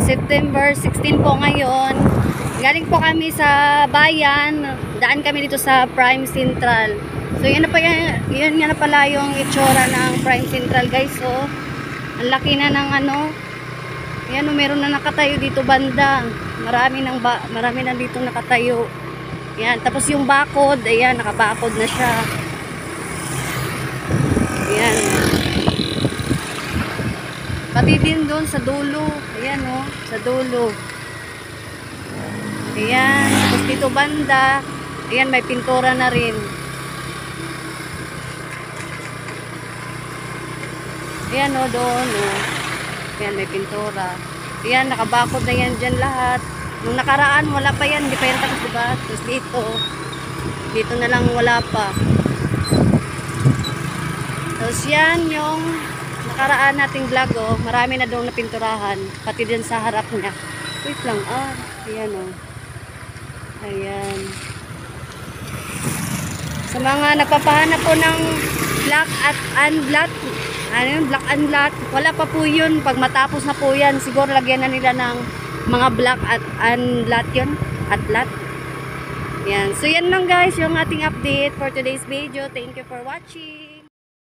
September 16 po ngayon. Galing po kami sa bayan. Daan kami dito sa Prime Central. So yun na pa yun nga na pala yung itsura ng Prime Central, guys. So ang laki na ng ano. Ayan, meron na nakatayo dito banda. Marami na dito nakatayo. Ayan, tapos yung bakod, ayan, nakabakod na siya. Ayan. Pati din doon sa dulo. Ayan, oh, sa dulo. Ayan, tapos dito banda. Ayan, may pintura na rin. Ayan, oh, doon, oh. Ayan, may pintura. Ayan, nakabakod na yan dyan lahat. Nung nakaraan, wala pa yan. Hindi pa yan tapos, diba? Tapos dito na lang wala pa. Tapos yan, yung nakaraan nating vlog, oh. Marami na doon na pinturahan. Pati din sa harap niya. Wait lang, ah. Ayan, oh. Ayan. Sa mga nagpapahanap po ng black at unblack, ano yun, black and black, wala pa po yun. Pag matapos na po yan, siguro lagyan na nila ng mga black at unblack yun, at lat. Yan. So yan lang, guys, yung ating update for today's video. Thank you for watching.